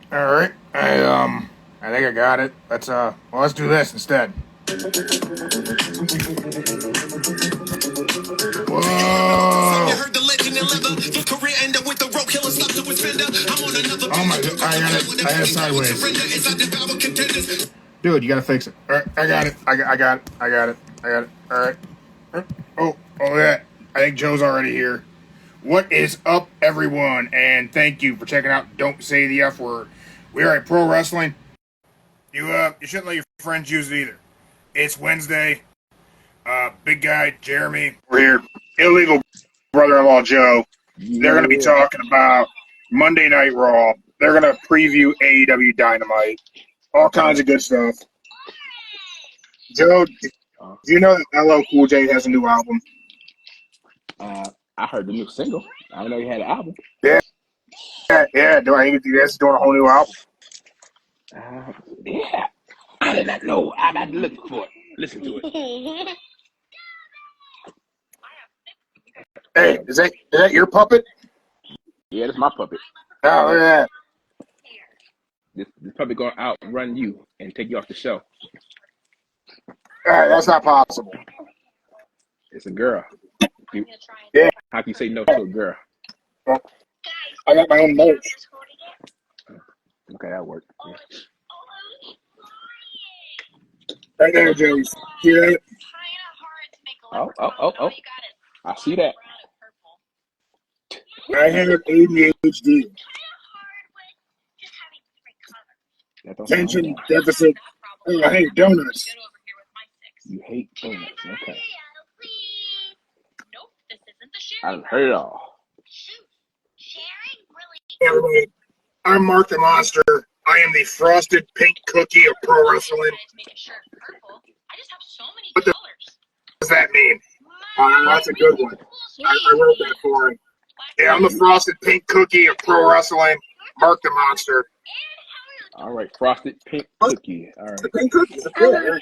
All right. I think I got it. Let's do this instead. Whoa! Oh my god! I had it sideways. Dude, you gotta fix it. All right, I got it. I got it. I got it. I got it. All right. Oh yeah. I think Joe's already here. What is up, everyone? And thank you for checking out Don't Say the F Word. We are at Pro Wrestling. You shouldn't let your friends use it either. It's Wednesday. Big guy Jeremy. We're here. Illegal brother-in-law Joe. They're going to be talking about Monday Night Raw. They're going to preview AEW Dynamite. All kinds of good stuff. Joe, do you know that LL Cool J has a new album? I heard the new single. I didn't know he had an album. Yeah. Do I think he's doing a whole new album? Yeah. I did not know. I had to look for it. Listen to it. Hey, is that your puppet? Yeah, that's my puppet. Oh, look at that. This puppet going to outrun you and take you off the show. That's not possible. It's a girl. Yeah. How can you say no to a girl? Well, I got my own merch. Okay, that worked. Yeah. Right there, Joe. See that? Oh. I see that. I have ADHD. Attention deficit. Oh, I hate donuts. You hate donuts. Okay. I've heard it all. Hey, everybody. I'm Mark the Monster. I am the frosted pink cookie of pro wrestling. What does that mean? That's a good one. I wrote that for him. Yeah, I'm the frosted pink cookie of pro wrestling. Mark the Monster. All right, frosted pink cookie. All right. The pink cookies are good.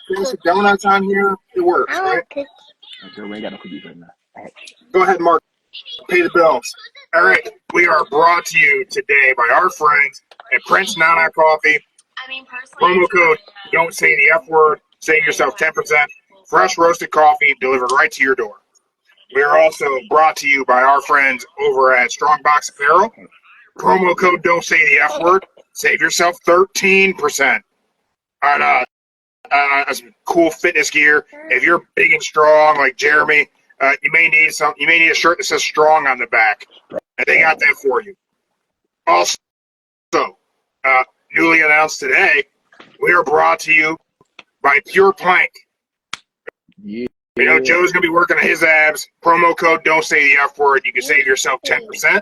There's some donuts on here. It works, right? Okay, we ain't got no cookies right now. All right. Go ahead, Mark. Pay the bills. All right. We are brought to you today by our friends at Prince Nana Coffee. Promo code Don't Say the F Word. Save yourself 10%. Fresh roasted coffee delivered right to your door. We are also brought to you by our friends over at Strongbox Apparel. Promo code Don't Say the F Word. Save yourself 13% on some cool fitness gear. If you're big and strong like Jeremy, you may need a shirt that says "Strong" on the back, and they got that for you. Also, newly announced today, we are brought to you by Pure Plank. Yeah. You know, Joe's going to be working on his abs. Promo code Don't Say the F Word. You can save yourself 10%.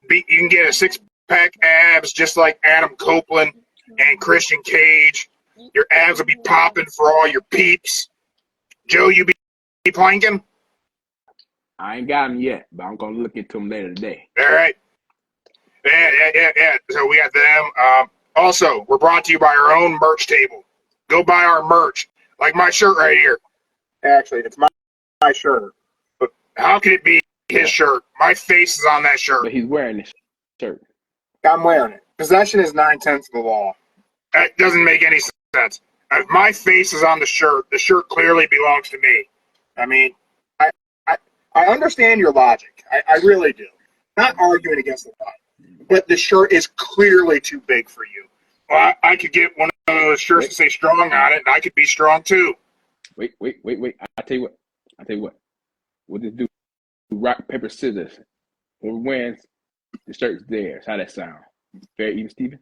You can get a six-pack abs just like Adam Copeland and Christian Cage. Your abs will be popping for all your peeps. Joe, you be planking? I ain't got them yet, but I'm going to look into them later today. All right. Yeah. So we got them. Also, we're brought to you by our own merch table. Go buy our merch. Like my shirt right here. Actually, it's my shirt. But how can it be his shirt? My face is on that shirt. But he's wearing this shirt. I'm wearing it. Possession is 9/10 of the law. That doesn't make any sense. If my face is on the shirt clearly belongs to me. I mean, I understand your logic. I really do. Not arguing against the law. But the shirt is clearly too big for you. Well, I could get one of those shirts to say "strong" on it, and I could be strong too. Wait. I tell you what. We'll just do rock, paper, scissors. Whoever wins, the shirt's theirs. How that sound? Fair, even Steven?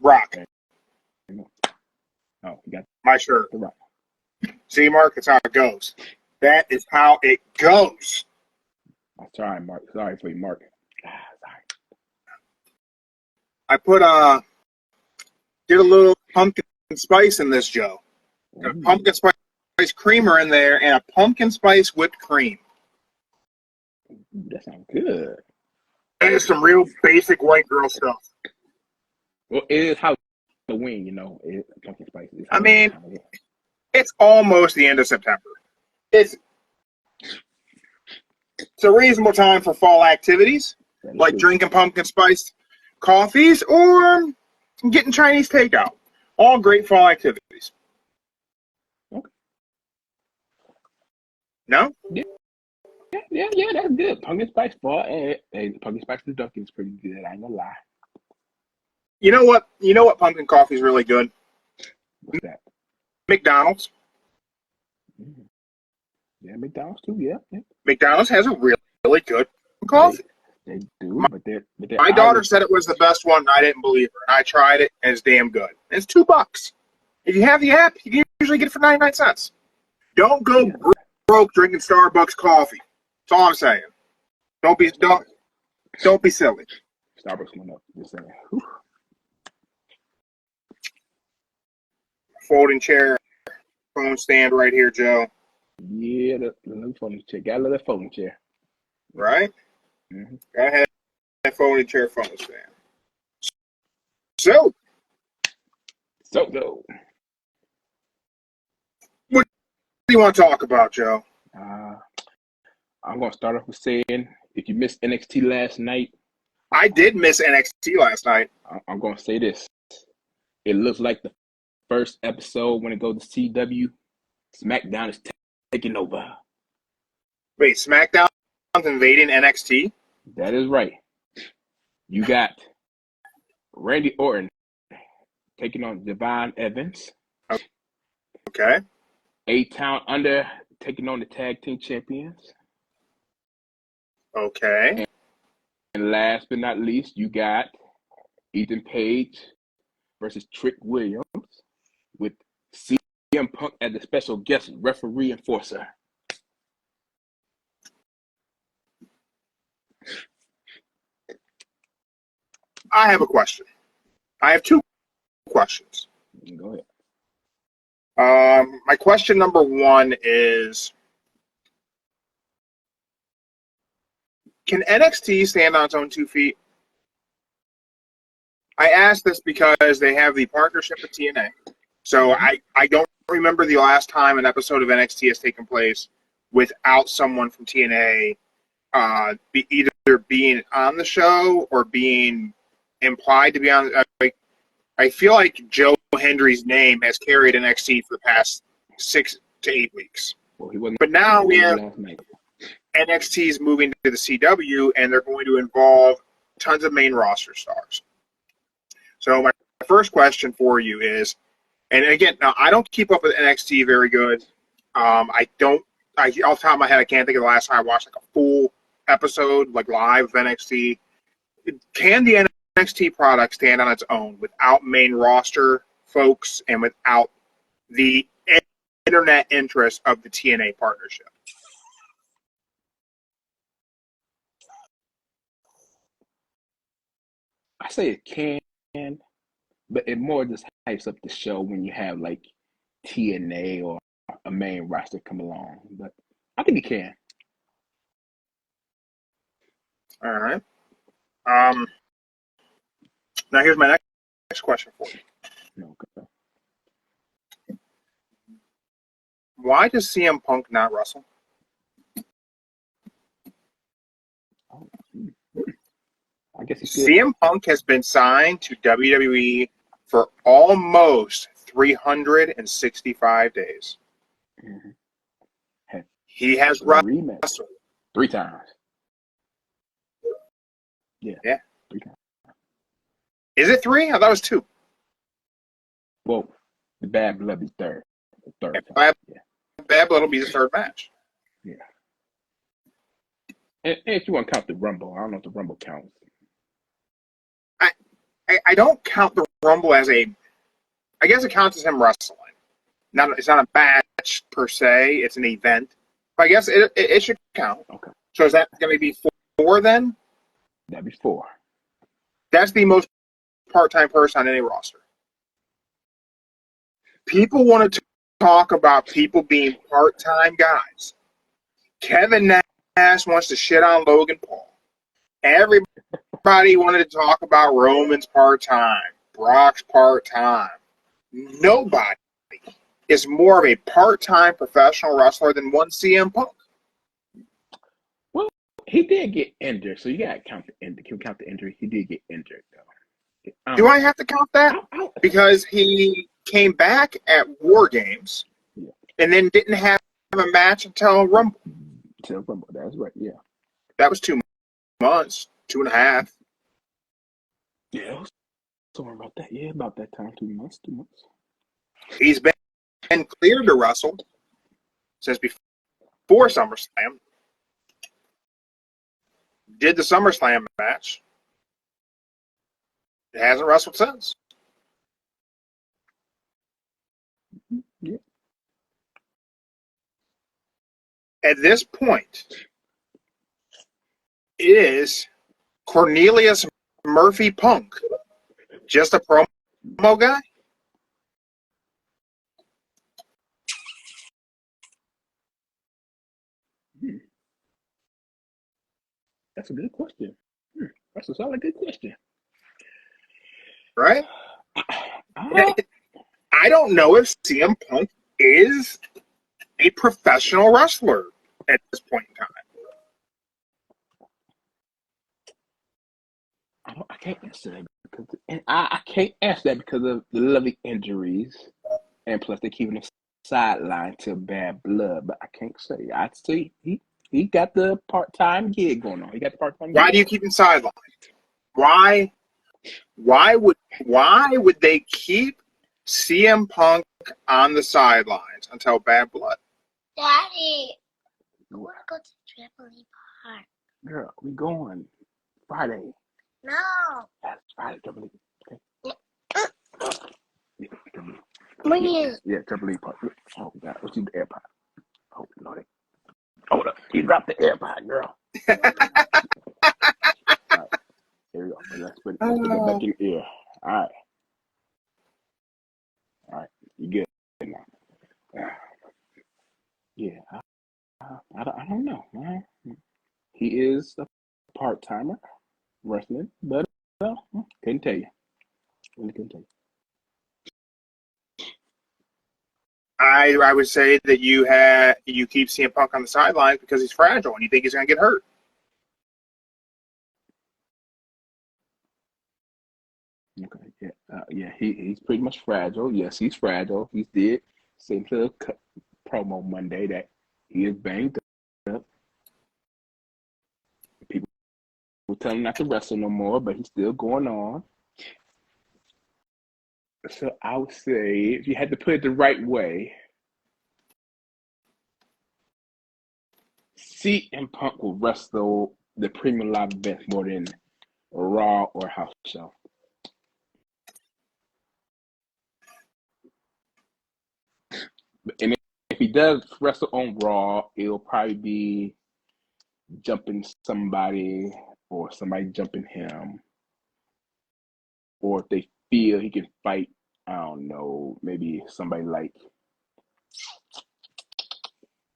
Rock. Oh, you got my shirt. the rock. See, Mark, that's how it goes. That is how it goes. I'm sorry, Mark. Sorry for you, Mark. Sorry. I did a little pumpkin spice in this, Joe. A pumpkin spice creamer in there and a pumpkin spice whipped cream. That sounds good. That is some real basic white girl stuff. Well, it is Halloween, you know. Pumpkin spice. I mean, it's almost the end of September. It's a reasonable time for fall activities. like drinking pumpkin spice coffees or getting Chinese takeout. All great fall activities. Okay. No? Yeah, that's good. Pumpkin spice fall. Hey, pumpkin spice Dunkin' is pretty good. I ain't gonna lie. You know what? You know what pumpkin coffee is really good? What's that? McDonald's. Mm-hmm. Yeah, McDonald's too. Yeah. McDonald's has a really, really good coffee. They do, but they're my daughter said it was the best one, and I didn't believe her. And I tried it, and it's damn good. And it's $2. If you have the app, you can usually get it for 99 cents. Don't go broke drinking Starbucks coffee. That's all I'm saying. Don't be silly. Starbucks went up. Just saying. Whew. Folding chair, phone stand right here, Joe. Yeah, the little folding chair. Got a little folding chair. Right? Mm-hmm. Go ahead. Folding chair, phone stand. So. What do you want to talk about, Joe? I'm going to start off with saying, if you missed NXT last night. I did miss NXT last night. I'm going to say this. It looks like the first episode when it goes to CW, SmackDown is taking over. Wait, SmackDown's invading NXT? That is right. You got Randy Orton taking on Devon Evans. Okay. A-Town Under taking on the Tag Team Champions. Okay. And last but not least, you got Ethan Page versus Trick Williams with CM Punk as the special guest referee enforcer. I have a question. I have two questions. Go ahead. My question number one is, can NXT stand on its own 2 feet? I ask this because they have the partnership with TNA. So I don't remember the last time an episode of NXT has taken place without someone from TNA either being on the show or being implied to be on. I feel like Joe Hendry's name has carried NXT for the past 6 to 8 weeks. Well, he wasn't. But now we have NXT's moving to the CW, and they're going to involve tons of main roster stars. So my first question for you is, and again, now I don't keep up with NXT very good. Off the top of my head, I can't think of the last time I watched like a full episode, like live of NXT. Can the NXT product stand on its own without main roster folks and without the internet interest of the TNA partnership? I say it can, but it more just hypes up the show when you have like TNA or a main roster come along. But I think it can. All right. Now here's my next question for you. Okay. Why does CM Punk not wrestle? I guess CM Punk has been signed to WWE for almost 365 days. Mm-hmm. He has wrestled 3 times. Yeah. 3 times. Is it 3? I thought it was 2. Well, the Bad Blood is third. The third time. Bad Blood will be the third match. Yeah. And if you want to count the Rumble, I don't know if the Rumble counts. I don't count the Rumble as a. I guess it counts as him wrestling. It's not a match per se. It's an event. But I guess it should count. Okay. So is that going to be 4 then? That'd be 4. That's the most part-time person on any roster. People want to talk about people being part-time guys. Kevin Nash wants to shit on Logan Paul. Everybody wanted to talk about Roman's part-time, Brock's part-time. Nobody is more of a part-time professional wrestler than one CM Punk. Well, He did get injured, so you gotta count the injury. Can we count the injury? He did get injured, though. Do I have to count that? Because he came back at War Games and then didn't have a match until Rumble. Until Rumble, that's right, yeah. That was 2 months, 2.5. Yeah, somewhere about that. Yeah, about that time, 2 months, 2 months. He's been cleared to wrestle since before SummerSlam. Did the SummerSlam match. It hasn't wrestled since. Yeah. At this point, is Cornelius Murphy Punk just a promo guy? That's a good question. That's a solid good question. Right? I don't know if CM Punk is a professional wrestler at this point in time. I can't answer that I can't answer that because of the lovely injuries, and plus they keep him sideline to Bad Blood. But I can't say. I'd say he got the part-time gig going on. He got the part-time. Why do you keep him sidelined? Why would they keep CM Punk on the sidelines until Bad Blood? Daddy, I want to go to Trampoline Park. Girl, we going Friday. No. That's Friday, Trampoline. Okay. Yeah, Trampoline. When? Yeah, Trampoline Park. Oh God, let's use the AirPod. Oh Lord. Hold up, you dropped the AirPod, girl. All right, here we go. Let's put that back in your ear. All right, you good now? Yeah, I don't know. He is a part-timer wrestling, but couldn't tell you. Really couldn't tell you. I would say that you keep CM Punk on the sidelines because he's fragile and you think he's going to get hurt. Okay, yeah, he's pretty much fragile. Yes, he's fragile. He did say to a promo Monday that he is banged up. People will tell him not to wrestle no more, but he's still going on. So I would say, if you had to put it the right way, CM Punk will wrestle the premium live event more than a Raw or a house show. And if he does wrestle on Raw, it'll probably be jumping somebody or somebody jumping him. Or if they feel he can fight, I don't know, maybe somebody like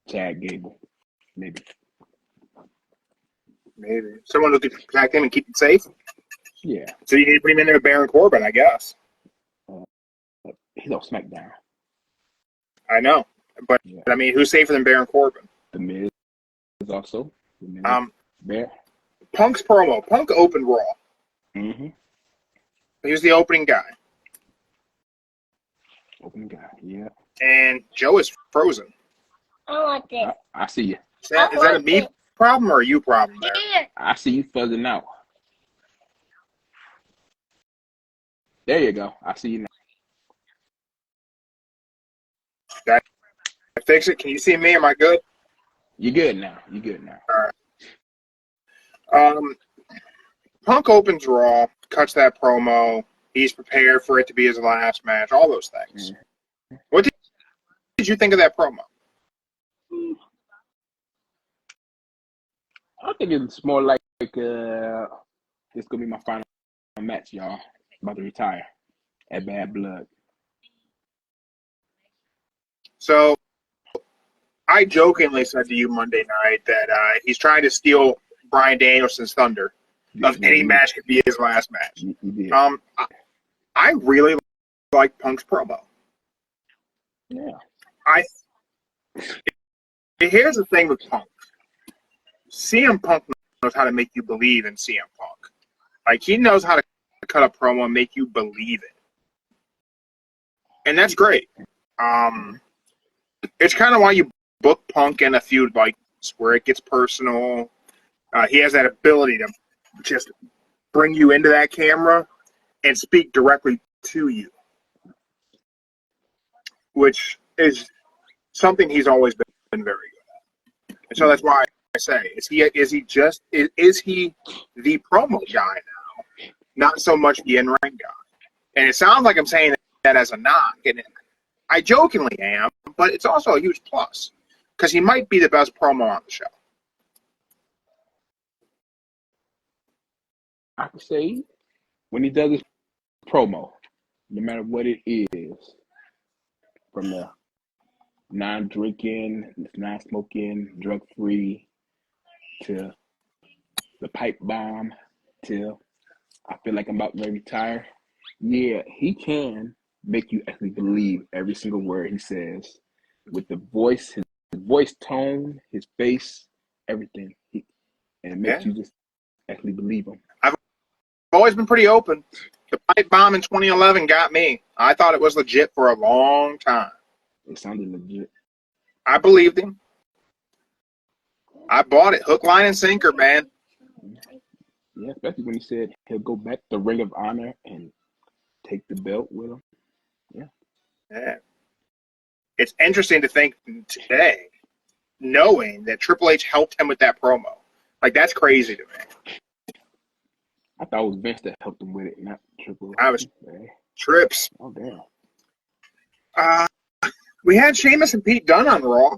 Chad Gable, maybe. Maybe someone who could protect him and keep him safe. Yeah. So you need to put him in there with Baron Corbin, I guess. He's on SmackDown. I know, but I mean, who's safer than Baron Corbin? The Miz is also. Bear. Punk's promo. Punk opened Raw. Mm-hmm. He was the opening guy. Opening guy, yeah. And Joe is frozen. I want this. I see you. Is that a me problem or a you problem there? I see you fuzzing out. There you go. I see you now. Did I fix it? Can you see me? Am I good? You're good now. All right. Punk opens Raw, cuts that promo. He's prepared for it to be his last match. All those things. Mm-hmm. What did you think of that promo? I think it's more like it's gonna be my final match, y'all. About to retire at Bad Blood. So, I jokingly said to you Monday night that he's trying to steal Bryan Danielson's thunder of any match could be his last match. You did. I really like Punk's promo. Yeah. Here's the thing with Punk. CM Punk knows how to make you believe in CM Punk. Like, he knows how to cut a promo and make you believe it. And that's great. It's kind of why you book Punk in a feud like this, where it gets personal. He has that ability to just bring you into that camera and speak directly to you, which is something he's always been very good at. And so that's why I say, is he the promo guy now, not so much the in-ring guy? And it sounds like I'm saying that as a knock, and I jokingly am, but it's also a huge plus because he might be the best promo on the show. I can say when he does his promo, no matter what it is, from the non-drinking, non-smoking, drug-free, to the pipe bomb, till I feel like I'm about to retire. Yeah, he can make you actually believe every single word he says with the voice, his voice tone, his face, everything. And it makes you just actually believe him. I've always been pretty open. The pipe bomb in 2011 got me. I thought it was legit for a long time. It sounded legit. I believed him. I bought it. Hook, line, and sinker, man. Yeah, especially when he said he'll go back to Ring of Honor and take the belt with him. Yeah. It's interesting to think today, knowing that Triple H helped him with that promo. Like, that's crazy to me. I thought it was Vince that helped him with it, not Triple H. I was Trips. Oh, damn. We had Sheamus and Pete Dunne on Raw.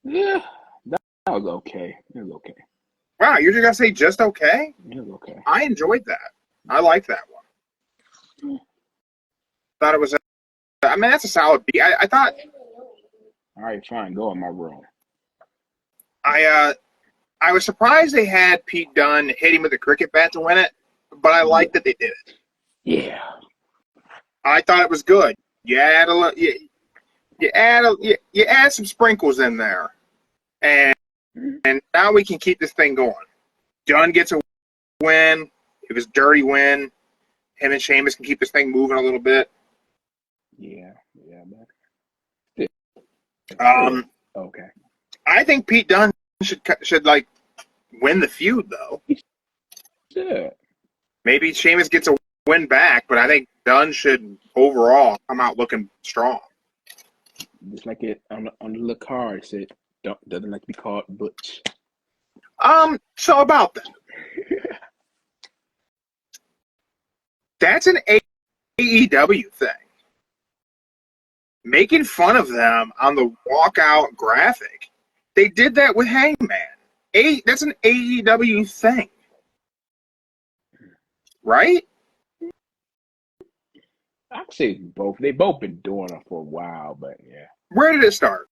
Yeah, that was okay. It was okay. Wow, you're just going to say just okay? It was okay. I enjoyed that. I liked that one. Thought it was that's a solid beat. I thought. All right, fine. Go in my room. I was surprised they had Pete Dunne hit him with a cricket bat to win it, but I liked that they did it. Yeah. I thought it was good. You add you add some sprinkles in there, and now we can keep this thing going. Dunne gets a win. It was a dirty win. Him and Sheamus can keep this thing moving a little bit. Yeah, man. Okay. I think Pete Dunne should like win the feud though. Yeah. Maybe Sheamus gets a win back, but I think Dunne should overall come out looking strong. Just like it on the little card, it said doesn't like to be called Butch. So about that. That's an AEW thing. Making fun of them on the walkout graphic. They did that with Hangman. That's an AEW thing. Right? I'd say both. They both been doing it for a while, but yeah. Where did it start?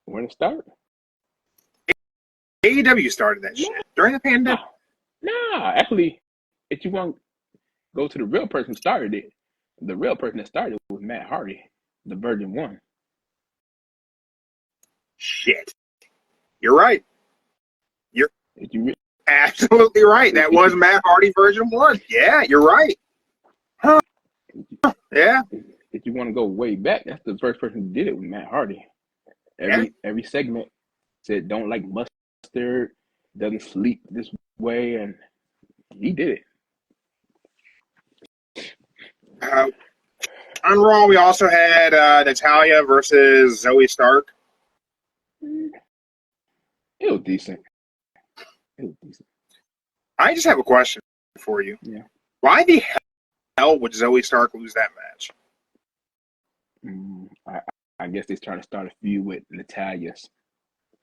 When it started? AEW started that shit during the pandemic. Nah, actually, if you want to go to the real person who started it, the real person that started it was Matt Hardy, the Virgin One. Shit. You're right. You're absolutely right. That was Matt Hardy version 1. Yeah, you're right. Huh. Yeah. If you want to go way back, that's the first person who did it with Matt Hardy. Every segment said don't like mustard, doesn't sleep this way, and he did it. On Raw, we also had Natalya versus Zoe Stark. It was decent. I just have a question for you. Yeah. Why the hell would Zoe Stark lose that match? I guess they're trying to start a feud with Natalya's.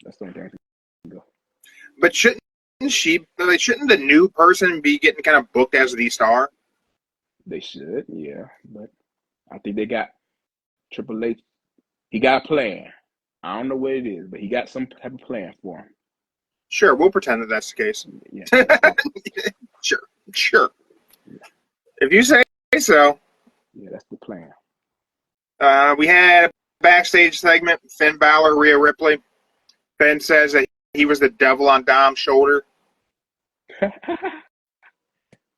That's the only thing I can go. But shouldn't the new person be getting kind of booked as the star? They should, yeah. But I think they got Triple H. He got a plan. I don't know what it is, but he got some type of plan for him. Sure, we'll pretend that that's the case. Yeah. Sure. If you say so. Yeah, that's the plan. We had a backstage segment. Finn Balor, Rhea Ripley. Finn says that he was the devil on Dom's shoulder. That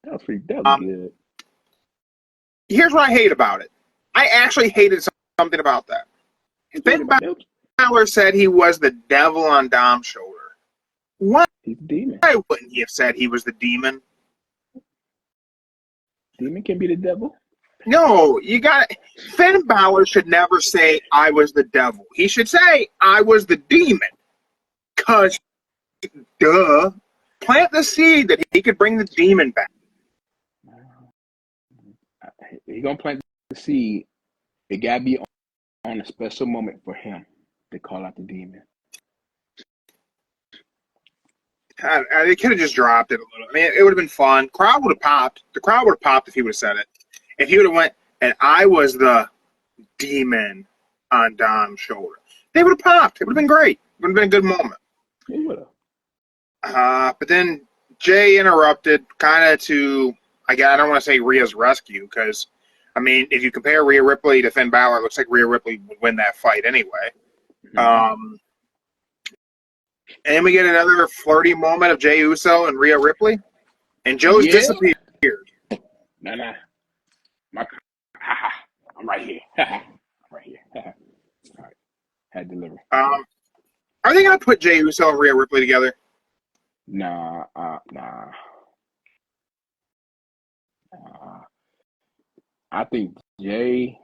that was good. Here's what I hate about it. I actually hated something about that. Finn Balor said he was the devil on Dom's shoulder. Why He's a demon. wouldn't he have said he was the demon? Demon can be the devil. No, you got it. Finn Balor should never say I was the devil. He should say I was the demon. Cause duh. Plant the seed that he could bring the demon back. He's gonna plant the seed. It gotta be on a special moment for him to call out the demon. They could have just dropped it a little. I mean, it would have been fun. Crowd would have popped. The crowd would have popped if he would have said it. If he would have went, and I was the demon on Dom's shoulder, they would have popped. It would have been great. It would have been a good moment. It would have. But then Jay interrupted, kind of to, I don't want to say Rhea's rescue, because, I mean, if you compare Rhea Ripley to Finn Balor, it looks like Rhea Ripley would win that fight anyway. Mm-hmm. And we get another flirty moment of Jey Uso and Rhea Ripley, and Joe's disappeared. Nah. I'm right here. I'm right here. All right. Had delivery. Are they going to put Jey Uso and Rhea Ripley together? Nah. I think Jay,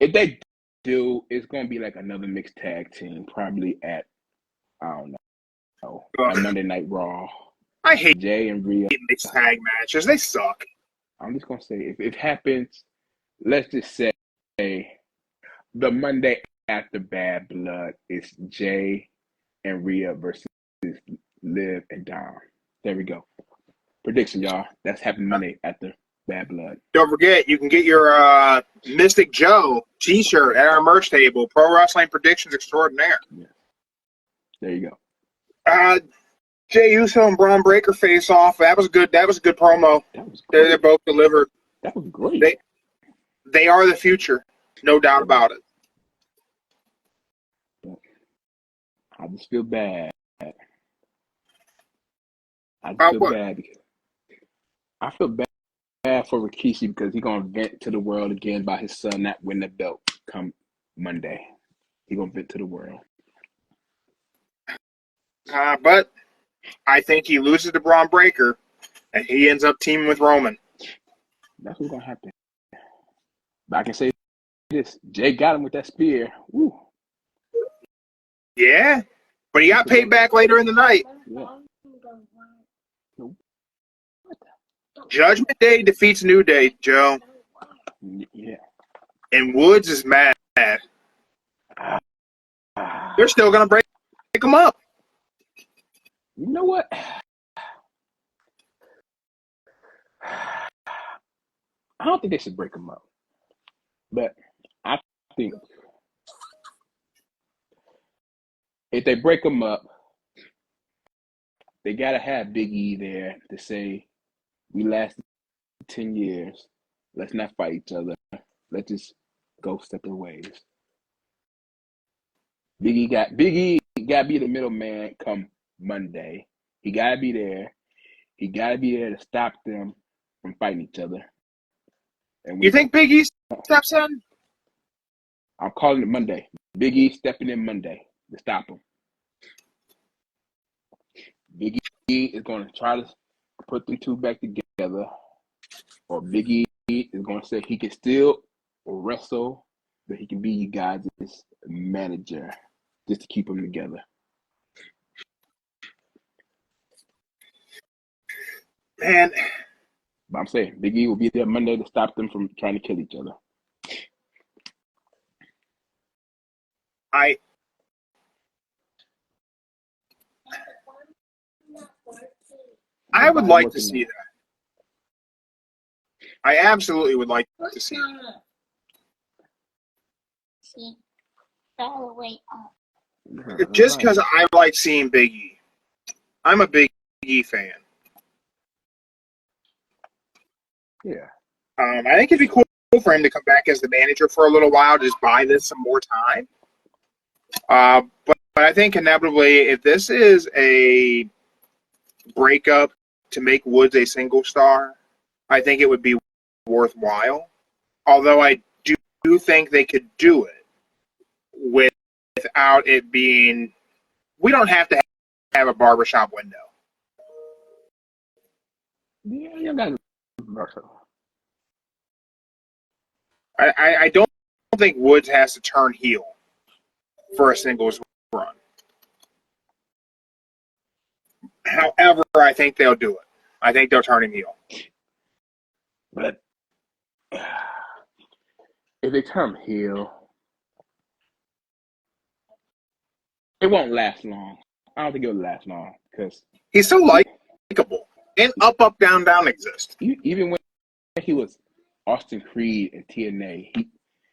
if they do, it's going to be like another mixed tag team, probably at, I don't know, a Monday Night Raw. I hate Jay and Rhea. mixed tag matches. They suck. I'm just going to say, if it happens, let's just say the Monday after Bad Blood is Jay and Rhea versus Liv and Dom. There we go. Prediction, y'all. That's happening Monday after Bad Blood. Don't forget, you can get your Mystic Joe t-shirt at our merch table, Pro Wrestling Predictions Extraordinaire. Yeah. There you go. Jey Uso and Braun Breaker face off. That was good. That was a good promo. That was great. They both delivered. That was great. They are the future, no doubt about it. I just feel bad. I feel bad for Rikishi because he's gonna vent to the world again by his son not winning the belt come Monday. He's gonna vent to the world. But I think he loses to Braun Breaker, and he ends up teaming with Roman. That's what's gonna happen. But I can say this: Jay got him with that spear. Woo. Yeah, but he got paid back later in the night. Yeah. Judgment Day defeats New Day, Joe. Yeah. And Woods is mad. They're still going to break them up. You know what? I don't think they should break them up. But I think if they break them up, they got to have Big E there to say, we lasted 10 years. Let's not fight each other. Let's just go separate ways. Big E got to be the middleman come Monday. He got to be there. He got to be there to stop them from fighting each other. And you think Big E steps in? I'm calling it Monday. Big E stepping in Monday to stop him. Big E is going to try to put them two back together, or Big E is going to say he can still wrestle, but he can be you guys' manager just to keep them together. Man. But I'm saying Big E will be there Monday to stop them from trying to kill each other. I would like to see that. I absolutely would like to see that. See, all the way up. Just because I like seeing Big E. I'm a Big E fan. Yeah. I think it'd be cool for him to come back as the manager for a little while, just buy this some more time. But I think inevitably, if this is a breakup to make Woods a single star, I think it would be worthwhile. Although I do think they could do it without it being. We don't have to have a barbershop window. Yeah, you got versatile. I don't think Woods has to turn heel for a singles run. However, I think they'll do it. I think they'll turn him heel. But if they turn him heel, it won't last long. I don't think it'll last long because he's so likable. And up, down, down exists. Even when he was Austin Creed and TNA,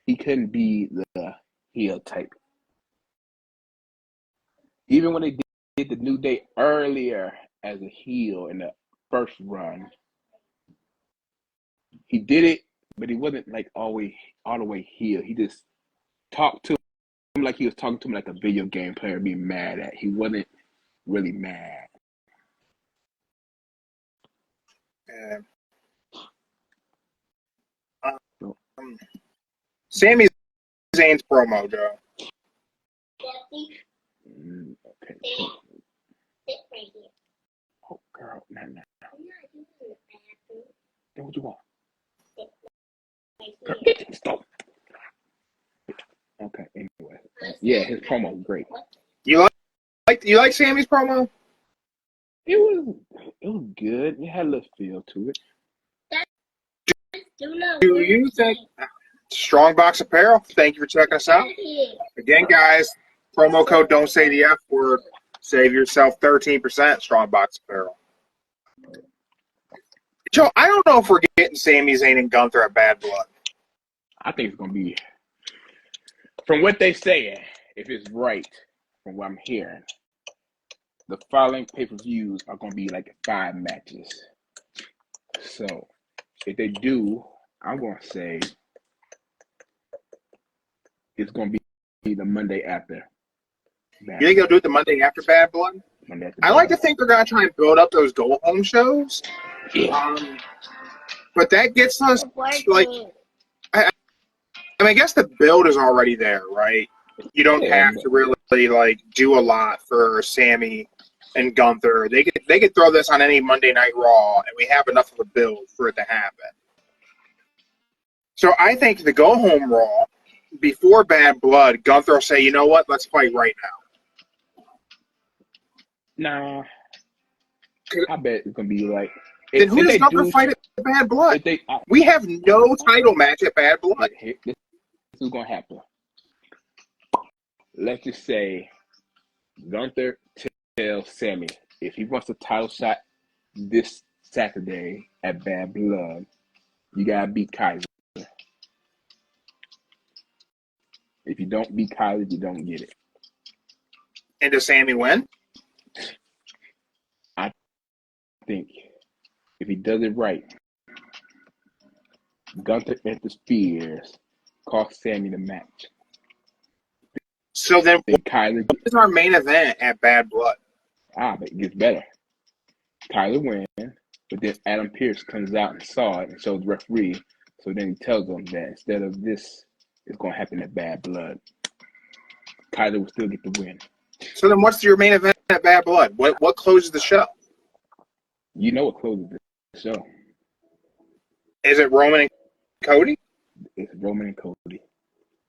he couldn't be the heel type. Even when they did the New Day earlier as a heel in the first run, he did it, but he wasn't like all the way heel. He just talked to him like he was talking to him like a video game player being mad at. He wasn't really mad. Sami Zayn's promo, Joe. Okay. Oh, girl, no. Then what you want? Girl, stop. Okay. Anyway, yeah, his promo was great. You like Sami's promo? It was good. It had a little feel to it. Do you think Strong Box Apparel? Thank you for checking us out. Again, guys, promo code Don't Say the F Word. Save yourself 13%. Strong Box Apparel. Joe, I don't know if we're getting Sami Zayn and Gunther at Bad Blood. I think it's gonna be, from what they say, if it's right, from what I'm hearing, the following pay-per-views are gonna be like 5 matches. So if they do, I'm gonna say it's gonna be the Monday after. You think they'll do it the Monday after Bad Blood? I like to think they're going to try and build up those go-home shows. Yeah. But that gets us, like, I guess the build is already there, right? You don't have to really, like, do a lot for Sami and Gunther. They could throw this on any Monday Night Raw, and we have enough of a build for it to happen. So I think the go-home Raw, before Bad Blood, Gunther will say, you know what, let's fight right now. Nah, I bet it's gonna be like. Then who does Gunther fight at Bad Blood? We have no title match at Bad Blood. This is gonna happen. Let's just say Gunther tells Sami if he wants a title shot this Saturday at Bad Blood, you gotta beat Kaiser. If you don't beat Kaiser, you don't get it. And does Sami win? I think if he does it right, Gunther interferes, costs Sami the match. So then Kaiser what is our main event at Bad Blood? But it gets better. Kaiser wins, but then Adam Pearce comes out and saw it and shows the referee. So then he tells them that instead of this, it's going to happen at Bad Blood. Kaiser will still get the win. So then what's your main event at Bad Blood? What closes the show? You know what closes the show. Is it Roman and Cody? It's Roman and Cody.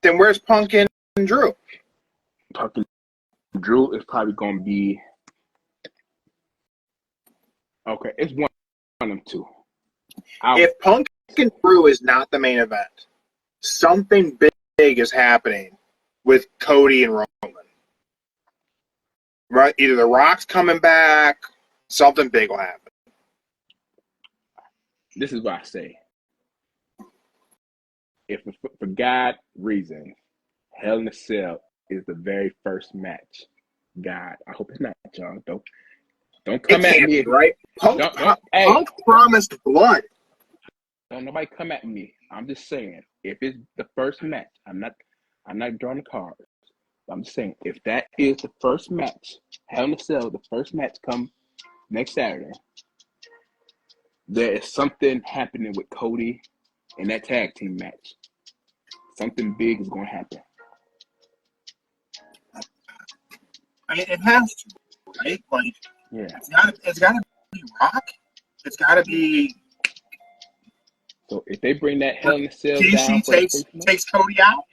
Then where's Punk and Drew? Punk and Drew is probably going to be... Okay, it's one of them two. If Punk and Drew is not the main event, something big is happening with Cody and Roman. Right? Either The Rock's coming back, something big will happen. This is what I say. If for God reasons, Hell in a Cell is the very first match. God, I hope it's not, y'all. Don't come at me. Right? Punk promised blood. Don't nobody come at me. I'm just saying, if it's the first match, I'm not drawing the cards. I'm just saying, if that is the first match, Hell in a Cell, the first match come next Saturday, there is something happening with Cody in that tag team match. Something big is going to happen. I mean, it has to, right? Like, Yeah. it's got to be Rock. It's got to be. So if they bring that Hell in a Cell Rikishi down for the first match, takes Cody out.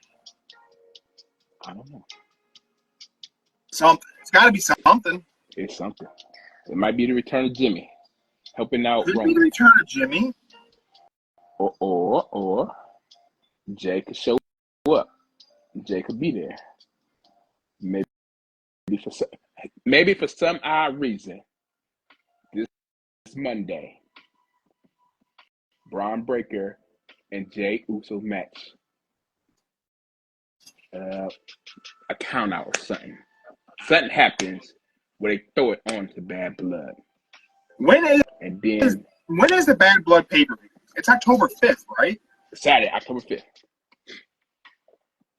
I don't know. Something. It's got to be something. It's something. It might be the return of Jimmy, helping out Could Roman. be the return of Jimmy. Or Jay could show up. Jay could be there. Maybe for some odd reason, this Monday, Braun Breaker and Jay Uso match. A count out or something. Something happens where they throw it on to Bad Blood. When is the Bad Blood pay-per-view? It's October 5th, right? Saturday, October 5th.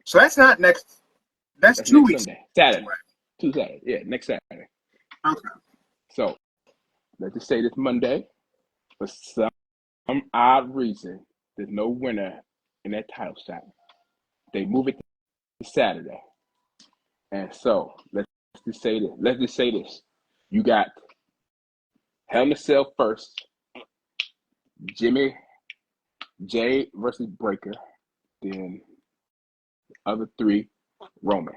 So that's not next. That's 2 weeks. Sunday. Saturday. Saturday. Yeah, next Saturday. Okay. So let's just say this Monday, for some odd reason, there's no winner in that title shot. They move it to Saturday. And so let's just say this. You got Hell in a Cell first, Jay versus Breaker, then the other three, Roman.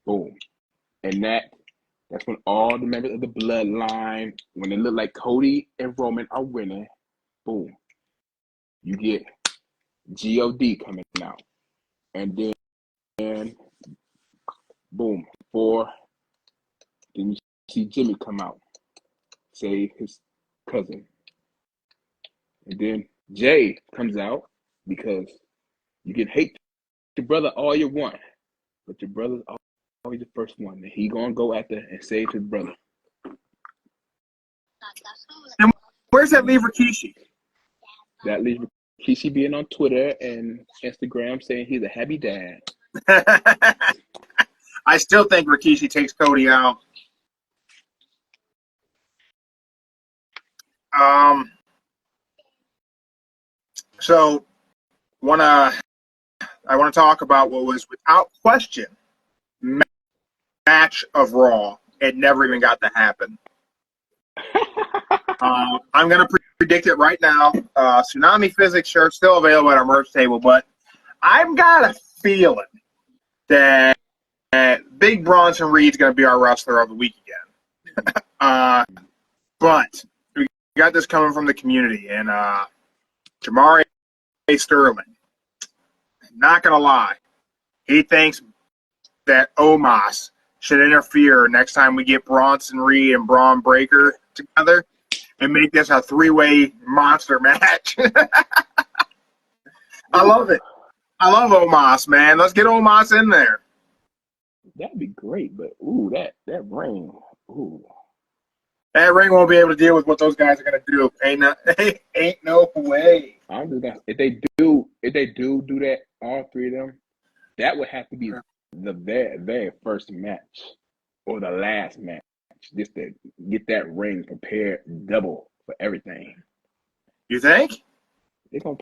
Boom. And that's when all the members of the bloodline, when it look like Cody and Roman are winning, boom. You get God coming out. And then boom, then you see Jimmy come out, save his cousin. And then Jay comes out because you can hate your brother all you want, but your brother's always the first one. And he gonna go after and save his brother. And where's that leave Rikishi? That leaves Rikishi being on Twitter and Instagram saying he's a happy dad. I still think Rikishi takes Cody out. So I want to talk about what was without question match of Raw. It never even got to happen. I'm going to predict it right now. Tsunami Physics shirt still available at our merch table, but I've got a feeling that Big Bronson Reed's going to be our wrestler of the week again. But we got this coming from the community, and Jamari Sterling, not going to lie, he thinks that Omos should interfere next time we get Bronson Reed and Braun Breaker together and make this a three-way monster match. I love it. I love Omos, man. Let's get Omos in there. That'd be great, but ooh, that ring, ooh. That ring won't be able to deal with what those guys are gonna do. Ain't no way. I'm just gonna, if they do that, all three of them, that would have to be the very first match or the last match, just to get that ring prepared double for everything. You think? They're gonna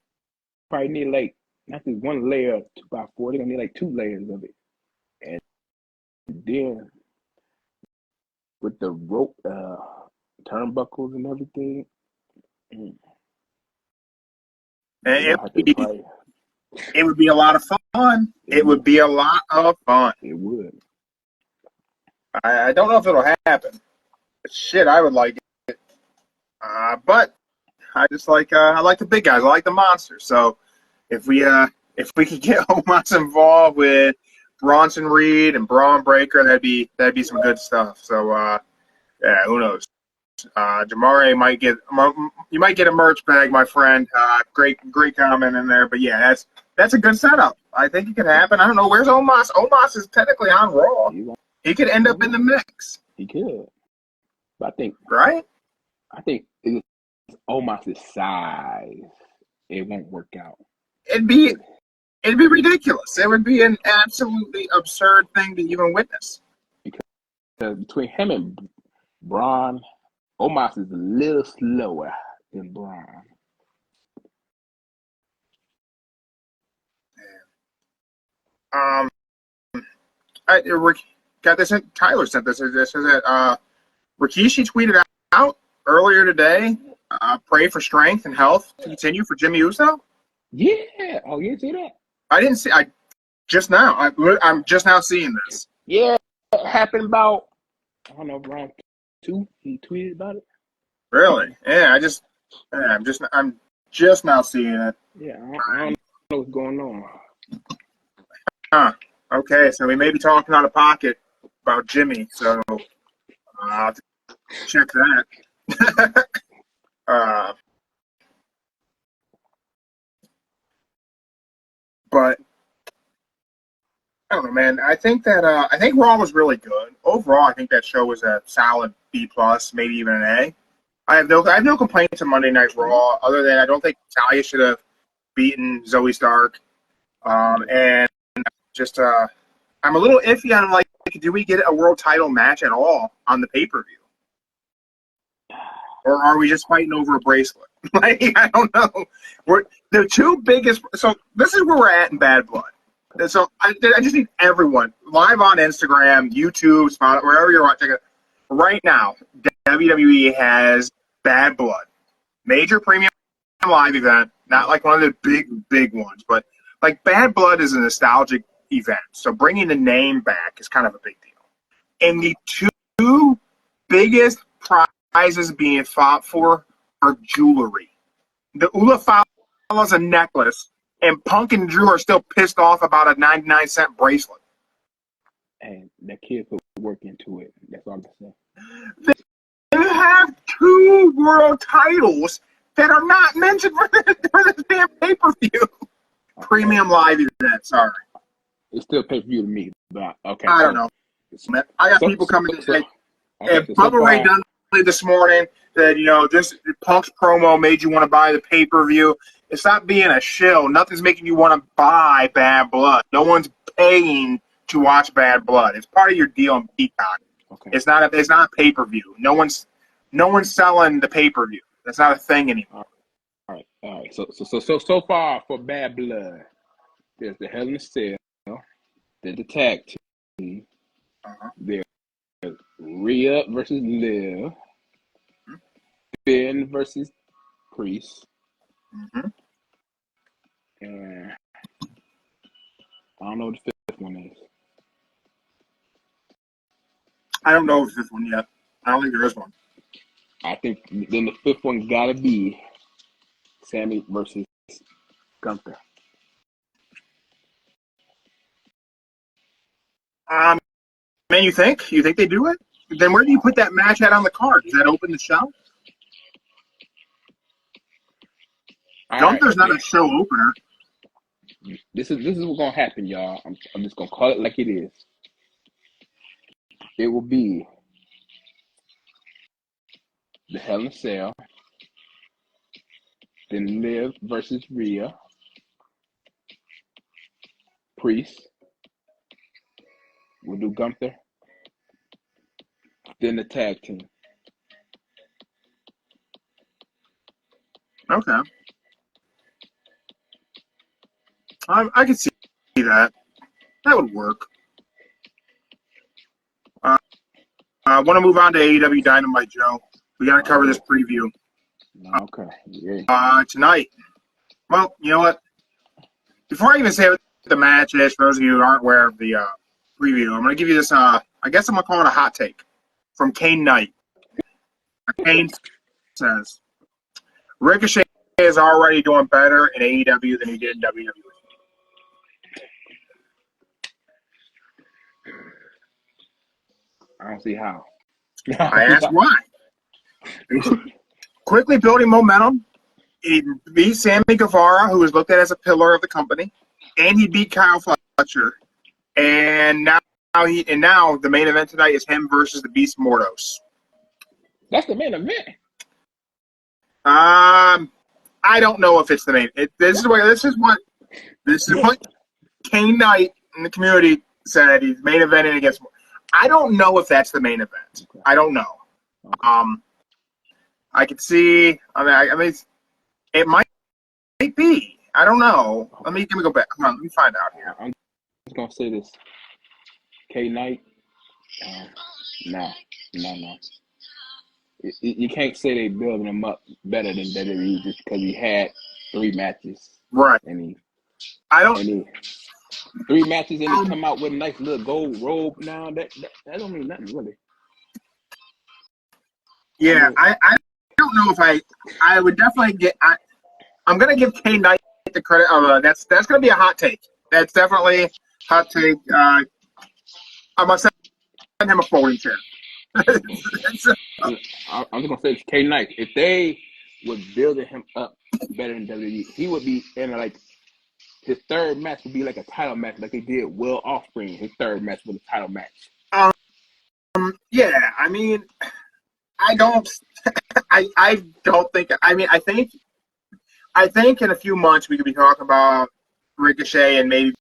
probably need like not just one layer of 2x4. They're gonna need like 2 layers of it, and then with the rope, turnbuckles and everything. It would be a lot of fun. It would be a lot of fun. It would. I don't know if it'll happen. But shit, I would like it. But I just I like the big guys. I like the monsters. So if we could get Omos involved with Bronson Reed and Braun Breaker, that'd be some good stuff. So yeah, who knows? Jamari might get a merch bag, my friend. Great comment in there. But yeah, that's a good setup. I think it could happen. I don't know, where's Omos? Omos is technically on Raw. He could end up in the mix. He could. But I think it's Omos' size. It won't work out. It'd be ridiculous. It would be an absolutely absurd thing to even witness. Because between him and Braun, Omos is a little slower than Braun. Got this. Tyler sent this. This is that Rikishi tweeted out earlier today. Pray for strength and health to continue for Jimmy Uso. Yeah. Oh, you see that? I didn't see. I'm just now seeing this. Yeah, it happened about round 2. He tweeted about it. Really? Yeah. I'm just now seeing it. Yeah, I don't know what's going on. Huh. Okay, so we may be talking out of pocket about Jimmy, so I'll have to check that. But I don't know, man. I think Raw was really good. Overall, I think that show was a solid B plus, maybe even an A. I have no complaints to Monday Night Raw, other than I don't think Natalya should have beaten Zoe Stark. And just I'm a little iffy on, like, do we get a world title match at all on the pay-per-view? Or are we just fighting over a bracelet? Like, I don't know. The two biggest – so this is where we're at in Bad Blood. And so I just need everyone, live on Instagram, YouTube, Spotify, wherever you're watching it, right now, WWE has Bad Blood. Major premium live event, not like one of the big ones, but like Bad Blood is a nostalgic event. So bringing the name back is kind of a big deal. And the two biggest prizes being fought for are jewelry. The Ula Fala's a necklace, and Punk and Drew are still pissed off about a 99-cent bracelet. And that kid put work into it. That's all I'm saying. They have two world titles that are not mentioned for this damn pay-per-view. Premium live event, sorry. It's still pay-per-view to me, but okay. I don't know. I got people coming to say, Bubba Ray Dunley this morning said, this Punk's promo made you want to buy the pay-per-view. It's not being a shill. Nothing's making you want to buy Bad Blood. No one's paying to watch Bad Blood. It's part of your deal on Peacock. Okay. It's not a pay-per-view. No one's selling the pay-per-view. That's not a thing anymore. All right. So far for Bad Blood, there's the Hell in a Cell, there's the tag team, there's Rhea versus Liv, Finn versus Priest, and I don't know what the fifth one is. I don't know the fifth one yet. I don't think there is one. I think then the fifth one gotta be Sammy versus Gunther. Man, you think they do it? Then where do you put that match at on the card? Does that open the show? Gunther's not a show opener. This is what's gonna happen, y'all. I'm just gonna call it like it is. It will be the Hell in a Cell, then Liv versus Rhea, Priest. We'll do Gunther. Then the tag team. Okay. I can see that. That would work. I want to move on to AEW Dynamite, Joe. We got to cover this preview. Okay. Yeah. Tonight. Well, you know what? Before I even say what the match is, for those of you who aren't aware of the preview, I'm going to give you this, I guess I'm going to call it a hot take from Kane Knight. Kane says, Ricochet is already doing better in AEW than he did in WWE. I don't see how. I asked why. Quickly building momentum. He beat Sammy Guevara, who was looked at as a pillar of the company, and he beat Kyle Fletcher. And now the main event tonight is him versus the Beast Mordos. That's the main event. I don't know if it's the main. This is what Kane Knight in the community said. He's main eventing against. I don't know if that's the main event. I don't know. I could see. It might be. I don't know. Let me go back. Come on, let me find out here. I'm just gonna say this. K Knight. No. You can't say they building him up better than WWE just because he had 3 matches. Right. And I don't. 3 matches and he come out with a nice little gold robe. Now that don't mean nothing really. Yeah, I don't know if I would definitely get. I'm gonna give K Knight the credit of that's gonna be a hot take. That's definitely hot take. I'm gonna send him a folding chair. I'm just gonna say this, K Knight. If they were building him up better than WWE, he would be in like his 3rd match would be like a title match, like they did Will Ospreay. His 3rd match was a title match. Yeah, I mean, I don't think. I mean, I think in a few months we could be talking about Ricochet and maybe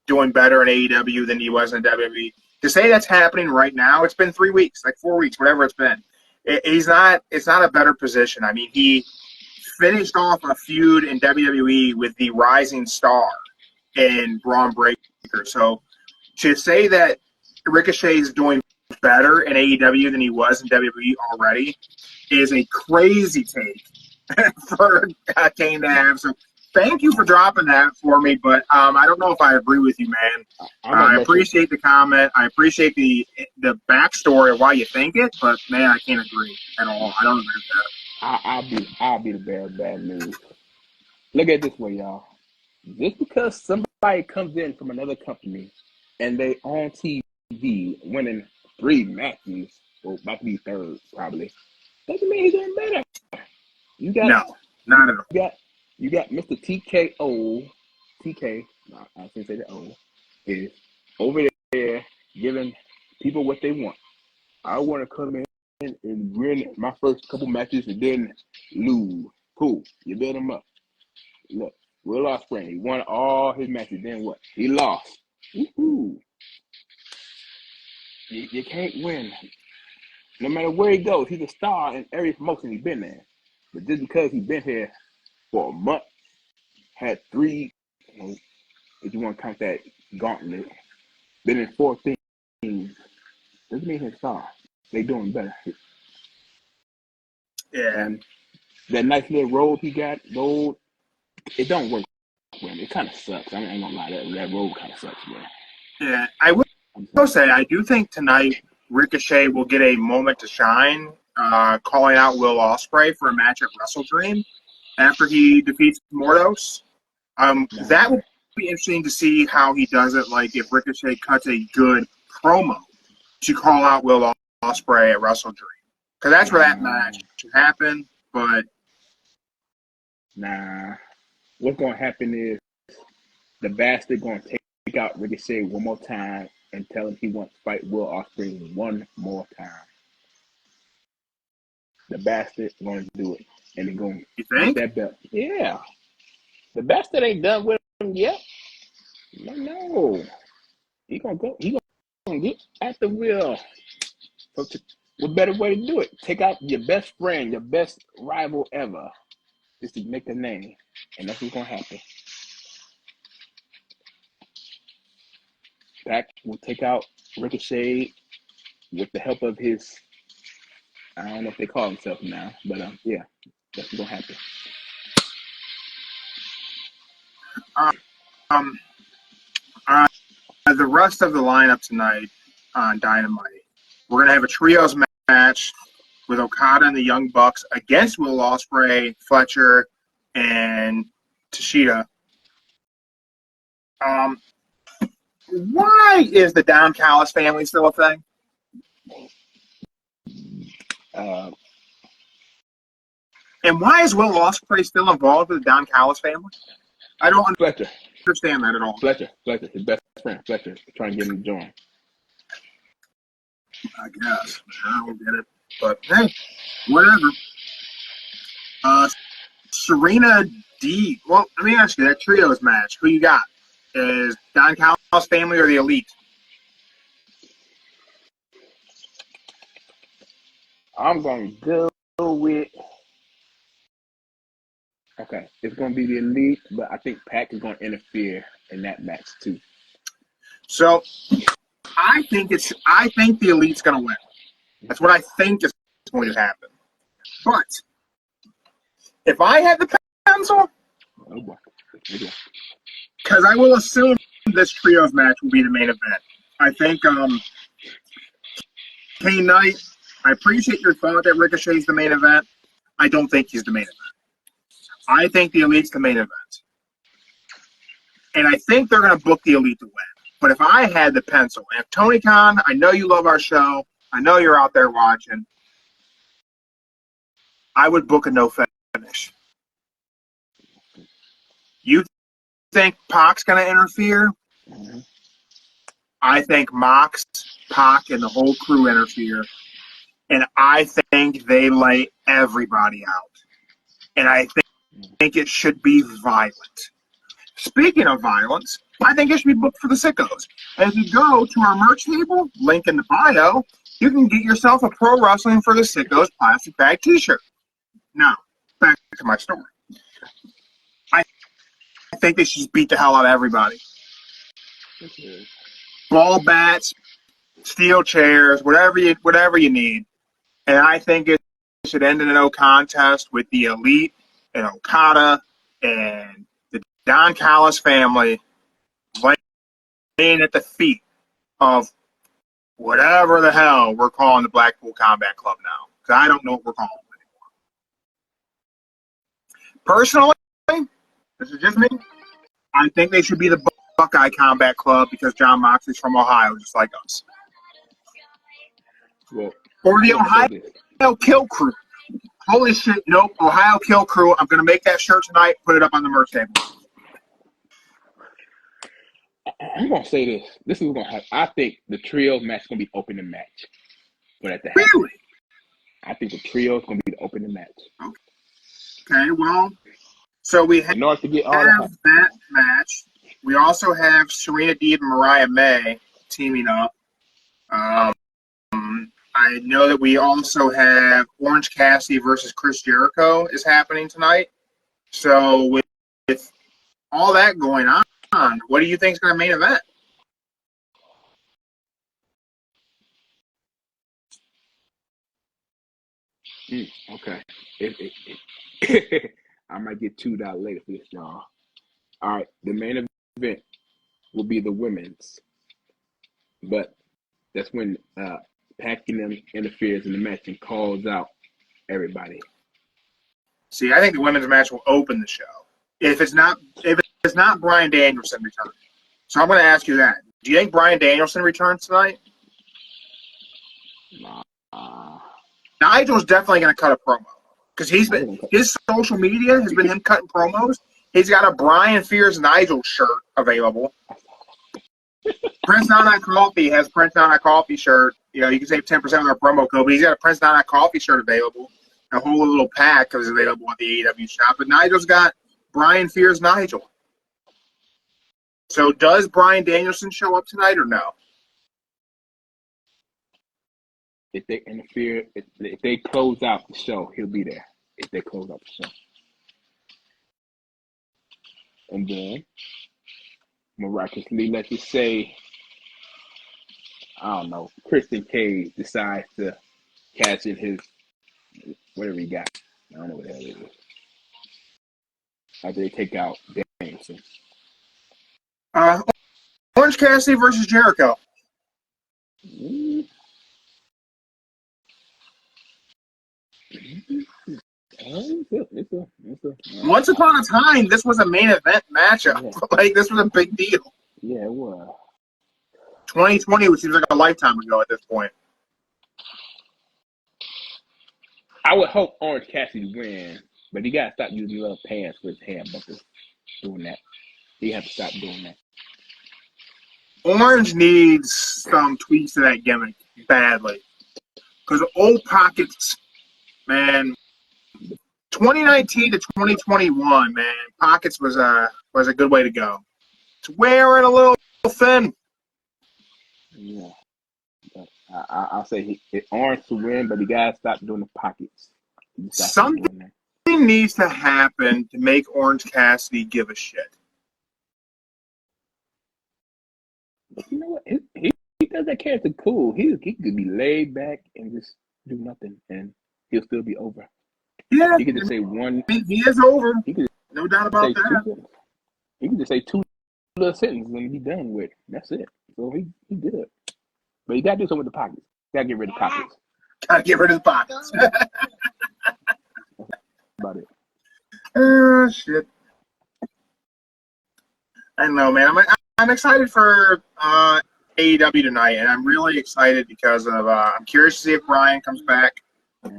doing better in AEW than he was in WWE. To say that's happening right now, it's been 3 weeks, like 4 weeks, whatever it's been. It's not a better position. I mean, he finished off a feud in WWE with the Rising Star in Braun Breaker. So to say that Ricochet is doing better in AEW than he was in WWE already is a crazy take for Kane to have. So thank you for dropping that for me, but I don't know if I agree with you, man. I appreciate the comment. I appreciate the backstory of why you think it, but man, I can't agree at all. I don't agree with that. I'll be the bearer of bad news. Look at it this way, y'all. Just because somebody comes in from another company and they on TV winning 3 matches, or about to be 3rd probably, doesn't mean he's doing better. No, not at all. You got Mr. TKO. TK, no, I can't say the O, is over there giving people what they want. I want to come in and win my first couple matches and then lose. Cool. You build him up. Look, Will Ospreay, he won all his matches. Then what? He lost. Woo-hoo. You can't win. No matter where he goes, he's a star in every promotion he's been in. But just because he's been here for a month, had 3, if you want to count that gauntlet, been in 4 things, doesn't mean he's a star. They doing better. Yeah. And that nice little robe he got, gold, it don't work for him. It kind of sucks. I ain't gonna lie, that robe kind of sucks, man. Yeah, I will say I do think tonight Ricochet will get a moment to shine, calling out Will Ospreay for a match at Wrestle Dream after he defeats Mordos. That would be interesting to see how he does it. Like if Ricochet cuts a good promo to call out Will Ospreay at Wrestle Dream, because that's where that match should happen. But what's gonna happen is the bastard gonna take out Ricochet one more time and tell him he wants to fight Will Ospreay one more time. The bastard gonna do it, and they're gonna get that belt. Yeah, the bastard ain't done with him yet. No, he gonna go. He gonna get at the Will. What better way to do it? Take out your best friend, your best rival ever, just to make a name, and that's what's gonna happen. Pac will take out Ricochet with the help of his, I don't know if they call himself now, but yeah, that's what's gonna happen. The rest of the lineup tonight on Dynamite, we're gonna have a trios match with Okada and the Young Bucks against Will Ospreay, Fletcher, and Tashida. Why is the Don Callis family still a thing? And why is Will Ospreay still involved with the Don Callis family? I don't understand that at all. Fletcher, his best friend, Fletcher, trying to get him to join. I guess. I don't get it. But hey, whatever. Serena D. Well, let me ask you, that trios match, who you got? Is Don Callis family or the Elite? I'm going to go with Okay, it's going to be the Elite, but I think Pac is going to interfere in that match too. So I think the Elite's going to win. That's what I think is going to happen. But if I had the pencil, Oh boy. because I will assume this trios match will be the main event. I think Kane Knight, I appreciate your thought that Ricochet's the main event. I don't think he's the main event. I think the Elite's the main event. And I think they're going to book the Elite to win. But if I had the pencil, and if Tony Khan, I know you love our show, I know you're out there watching, I would book a no finish. You think Pac's going to interfere? Mm-hmm. I think Mox, Pac, and the whole crew interfere. And I think they lay everybody out. And I think it should be violent. Speaking of violence, I think it should be booked for the sickos. And if you go to our merch table, link in the bio, you can get yourself a Pro Wrestling for the Sickos plastic bag t-shirt. Now, back to my story. I think they should just beat the hell out of everybody. Okay. Ball bats, steel chairs, whatever you need. And I think it should end in a no contest with the Elite and Okada and the Don Callis family laying at the feet of whatever the hell we're calling the Blackpool Combat Club now. Because I don't know what we're calling it anymore. Personally, this is just me, I think they should be the Buckeye Combat Club because John Moxley's from Ohio, just like us. Well, or the Ohio Kill Crew. Holy shit, nope, Ohio Kill Crew. I'm going to make that shirt tonight, put it up on the merch table. I'm going to say this. This is going to happen. I think the trio match is going to be opening match. For that to happen. Really? I think the trio is going to be the opening match. Okay, well, so we have that match. We also have Serena Deeb and Mariah May teaming up. I know that we also have Orange Cassidy versus Chris Jericho is happening tonight. So with all that going on, what do you think is going to main event? Okay. I might get $2 later for this, y'all. All right. The main event will be the women's. But that's when Pac and them interferes in the match and calls out everybody. See, I think the women's match will open the show. If it's not Bryan Danielson returning. So I'm going to ask you that. Do you think Bryan Danielson returns tonight? Nigel's definitely going to cut a promo because his social media has been him cutting promos. He's got a Brian Fears Nigel shirt available. Prince Nana Coffee has Prince Nana Coffee shirt. You know, you can save 10% on our promo code, but he's got a Prince Nana Coffee shirt available. A whole little pack is available at the AEW shop. But Nigel's got Brian Fears Nigel. So does Bryan Danielson show up tonight or no? If they interfere, if they close out the show, he'll be there. If they close out the show. And then, miraculously, let's just say, I don't know, Christian Cage decides to cash in his, whatever he got. I don't know what the hell it is. After they take out Danielson. Orange Cassidy versus Jericho. Once upon a time, this was a main event matchup. Yeah. Like, this was a big deal. Yeah, it was. 2020, which seems like a lifetime ago at this point. I would hope Orange Cassidy win, but he got to stop using little pants for his hamburgers. Doing that. He has to stop doing that. Orange needs some tweaks to that gimmick badly. Because old pockets, man, 2019 to 2021, man, pockets was a good way to go. It's wearing a little thin. Yeah. I'll say Orange to win, but he got to stop doing the pockets. Something Something needs to happen to make Orange Cassidy give a shit. You know what? He does that character cool. He could be laid back and just do nothing, and he'll still be over. Yeah, He could just say one. He is over. He could No doubt about that. He could just say two little sentences and be done with. That's it. So he good. But you gotta do something with the pockets. You gotta get rid of pockets. Gotta get rid of the pockets. About it. Oh, shit. I know, man. I'm excited for AEW tonight, and I'm really excited because of I'm curious to see if Brian comes back. I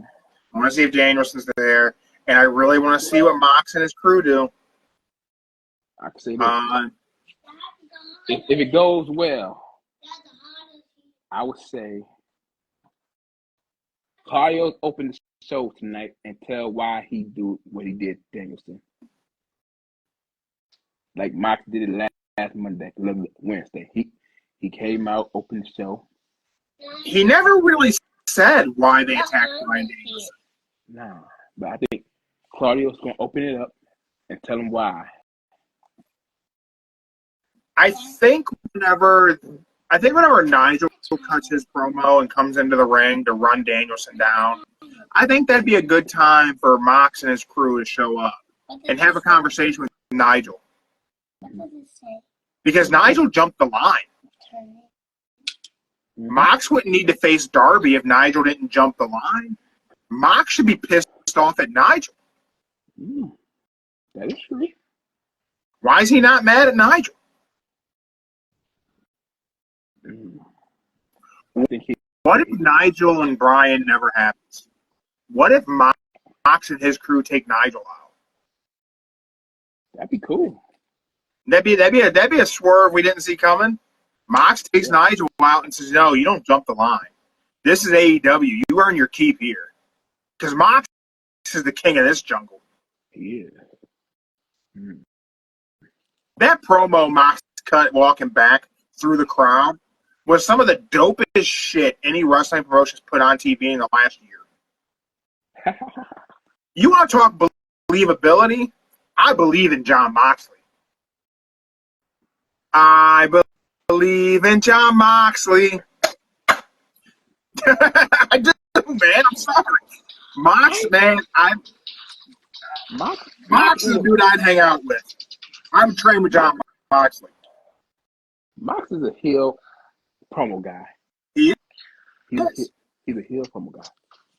want to see if Danielson's there, and I really want to see what Mox and his crew do. I can say that. If it goes well, I would say Carlos open the show tonight and tell why he do what he did to Danielson. Like Mox did it last Wednesday. He came out, opened the show. He never really said why they attacked Brian Danielson. No, but I think Claudio's going to open it up and tell him why. I think whenever Nigel cuts his promo and comes into the ring to run Danielson down, I think that'd be a good time for Mox and his crew to show up and have a conversation with Nigel. Because Nigel jumped the line. Mox wouldn't need to face Darby if Nigel didn't jump the line. Mox should be pissed off at Nigel. That is true. Why is he not mad at Nigel? What if Nigel and Brian never happens? What if Mox and his crew take Nigel out? That'd be cool. That'd be a swerve we didn't see coming. Mox takes Nigel out and says, "No, you don't jump the line. This is AEW. You earn your keep here." Because Mox is the king of this jungle. He is. That promo Mox cut walking back through the crowd was some of the dopest shit any wrestling promotion's put on TV in the last year. You want to talk believability? I believe in Jon Moxley. I believe in Jon Moxley. I do, man. I'm sorry. Mox, man. Mox is a dude I'd hang out with. I'm trained with Jon Moxley. Mox is a heel promo guy. He is. He's a heel promo guy.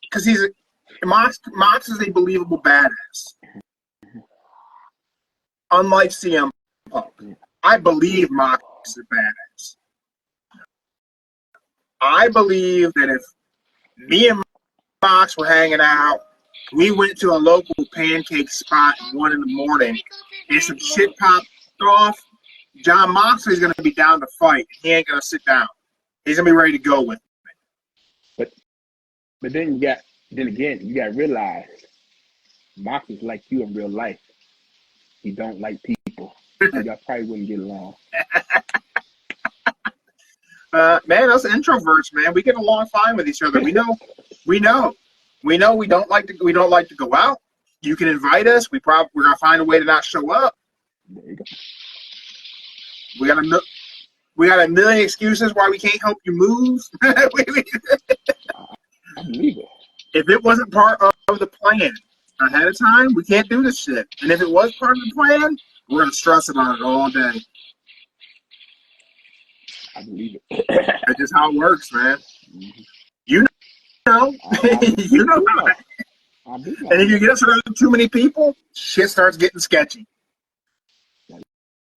Because Mox is a believable badass. Unlike CM Punk. I believe Mox is a badass. I believe that if me and Mox were hanging out, we went to a local pancake spot at 1 a.m, and some shit popped off, Jon Moxley's going to be down to fight. He ain't going to sit down. He's going to be ready to go with me. But then you got to realize Mox is like you in real life. He don't like people. So y'all probably wouldn't get along. Man, us introverts, man, we get along fine with each other. We know we don't like to go out. You can invite us. We're gonna find a way to not show up. There you go. We got a million excuses why we can't help you move. I believe it. If it wasn't part of the plan ahead of time, we can't do this shit. And if it was part of the plan, we're gonna stress about it all day. I believe it. That's just how it works, man. Mm-hmm. You know, you know. And if you get us around too many people, shit starts getting sketchy.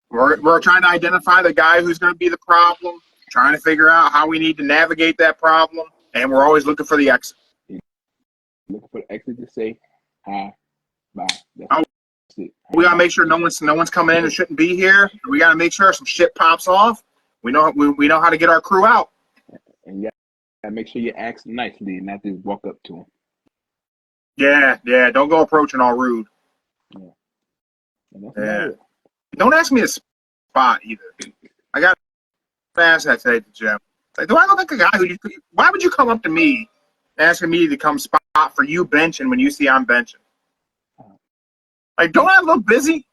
We're trying to identify the guy who's going to be the problem, trying to figure out how we need to navigate that problem, and we're always looking for the exit. Looking for the exit to say hi, bye. We got to make sure no one's coming in who shouldn't be here. We got to make sure some shit pops off. We know how to get our crew out. And yeah, make sure you ask nicely and not just walk up to them. Yeah. Don't go approaching all rude. Yeah. Don't ask me a spot either. I got to ask that today to Jim. Like, do I look like a guy why would you come up to me asking me to come spot for you benching when you see I'm benching? Like, don't I look busy?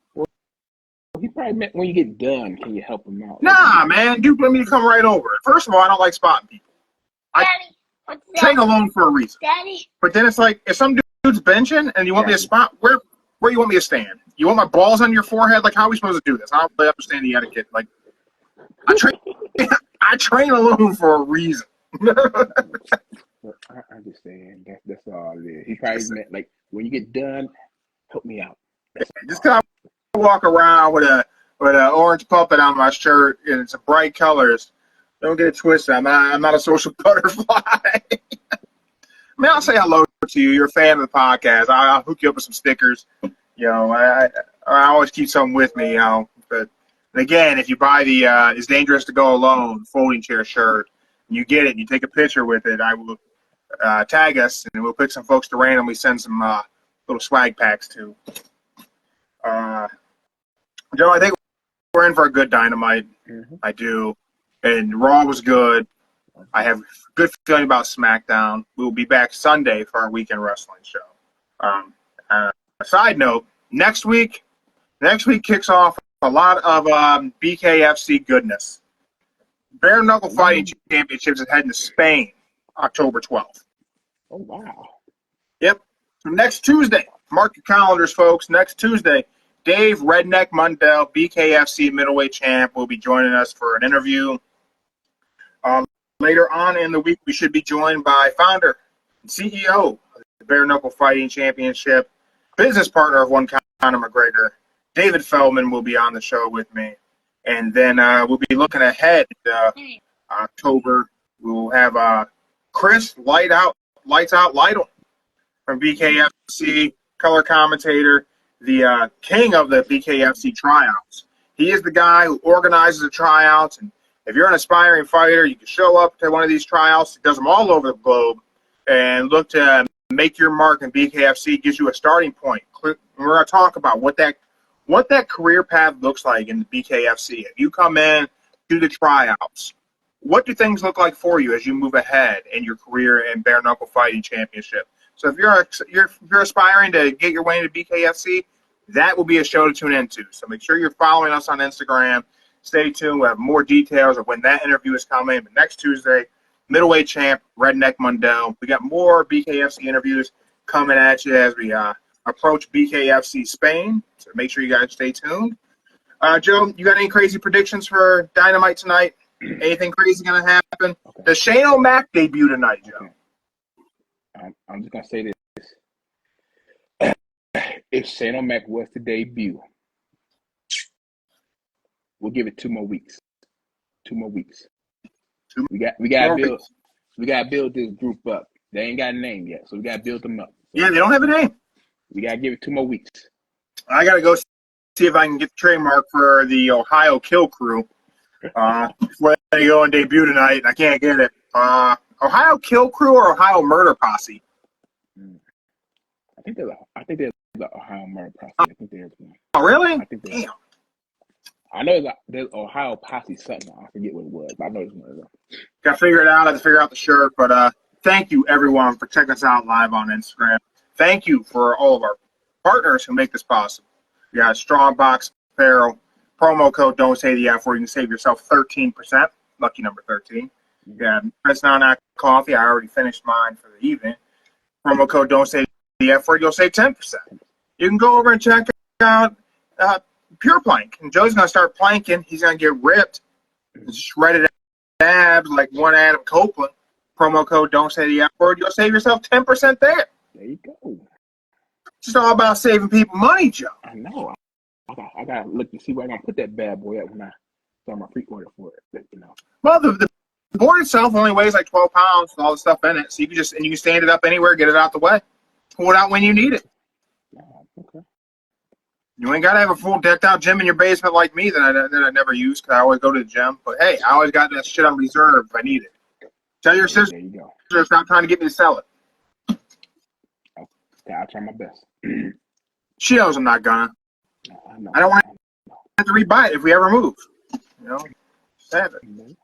He probably meant when you get done, can you help him out? Nah, man. Dude, want me to come right over. First of all, I don't like spotting people. Daddy, what's that? Train alone for a reason. Daddy. But then it's like, if some dude's benching and you want me to spot, where you want me to stand? You want my balls on your forehead? Like, how are we supposed to do this? I don't really understand the etiquette. Like, I train alone for a reason. I understand. That's all it is. He probably meant, like, when you get done, help me out. Just because I walk around with an orange puppet on my shirt and some bright colors, don't get it twisted. I'm not a social butterfly. I mean, I'll say hello to you. You're a fan of the podcast. I'll hook you up with some stickers. You know, I always keep something with me. You know, but again, if you buy the "It's Dangerous to Go Alone" folding chair shirt, and you get it, and you take a picture with it, I will tag us, and we'll pick some folks to randomly send some little swag packs to. Joe, I think we're in for a good Dynamite. Mm-hmm. I do. And Raw was good. I have a good feeling about SmackDown. We will be back Sunday for our weekend wrestling show. A side note, next week kicks off a lot of BKFC goodness. Bare Knuckle Fighting Championships is heading to Spain October 12th. Oh, wow. Yep. So next Tuesday, mark your calendars, folks. Next Tuesday, Dave Redneck Mundell, BKFC middleweight champ, will be joining us for an interview. Later on in the week, we should be joined by founder and CEO of the Bare Knuckle Fighting Championship, business partner of one Conor McGregor. David Feldman will be on the show with me. And then we'll be looking ahead to October. We'll have Chris Lights Out Lytle from BKFC, color commentator, the king of the BKFC tryouts. He is the guy who organizes the tryouts, and if you're an aspiring fighter, you can show up to one of these tryouts. He does them all over the globe and look to make your mark in BKFC. Gives you a starting point. We're going to talk about what that career path looks like in the BKFC. If you come in, do the tryouts, what do things look like for you as you move ahead in your career in Bare Knuckle Fighting Championship? So if you're aspiring to get your way into BKFC, that will be a show to tune into. So make sure you're following us on Instagram. Stay tuned. We'll have more details of when that interview is coming. But next Tuesday, middleweight champ, Redneck Mundell. We got more BKFC interviews coming at you as we approach BKFC Spain. So make sure you guys stay tuned. Joe, you got any crazy predictions for Dynamite tonight? Anything crazy going to happen? Okay. Does Shane O'Mac debut tonight, Joe? Okay. I'm just going to say this. If Shane O'Mac was to debut, we'll give it 2 more weeks. 2 more weeks. We got to build this group up. They ain't got a name yet, so we got to build them up. So Yeah, they don't have a name. we got to give it 2 more weeks. I got to go see if I can get the trademark for the Ohio Kill Crew before they go and debut tonight. I can't get it. Ohio Kill Crew or Ohio Murder Posse? I think there's the Ohio Murder Posse. I think there's one. Oh, really? I think Damn. I know there's Ohio Posse something. I forget what it was, but I know there's one of them. Got to figure it out. I have to figure out the shirt. But thank you, everyone, for checking us out live on Instagram. Thank you for all of our partners who make this possible. We got Strongbox Apparel, promo code Don't Say the F word. You can save yourself 13%. Lucky number 13. You got Prince Nana Coffee. I already finished mine for the evening. Promo code Don't Say the F word. You'll save 10%. You can go over and check out Pure Plank. And Joe's going to start planking. He's going to get ripped and shredded abs like one Adam Copeland. Promo code Don't Say the F word. You'll save yourself 10% there. There you go. It's just all about saving people money, Joe. I know. I got to look to see where I'm going to put that bad boy at when I start my pre-order for it. But, you know. Well, the board itself only weighs like 12 pounds with all the stuff in it. So you can stand it up anywhere, get it out the way. Pull it out when you need it. Okay. You ain't got to have a full decked out gym in your basement like me that I never use because I always go to the gym. But, hey, I always got that shit on reserve if I need it. Tell your sister There you go. stop trying to get me to sell it. I'll try my best. She knows I'm not gonna. I know. I don't want to have to rebuy it if we ever move. You know? Have it.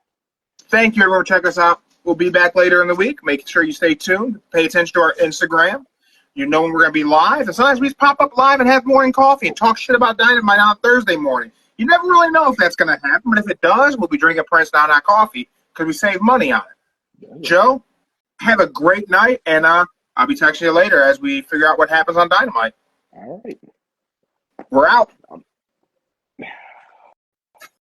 Thank you, everyone. Check us out. We'll be back later in the week. Make sure you stay tuned. Pay attention to our Instagram. You know when we're going to be live. And sometimes we just pop up live and have morning coffee and talk shit about Dynamite on Thursday morning. You never really know if that's going to happen, but if it does, we'll be drinking Prince Now Not coffee because we save money on it. Yeah. Joe, have a great night, and I'll be texting you later as we figure out what happens on Dynamite. All right. We're out.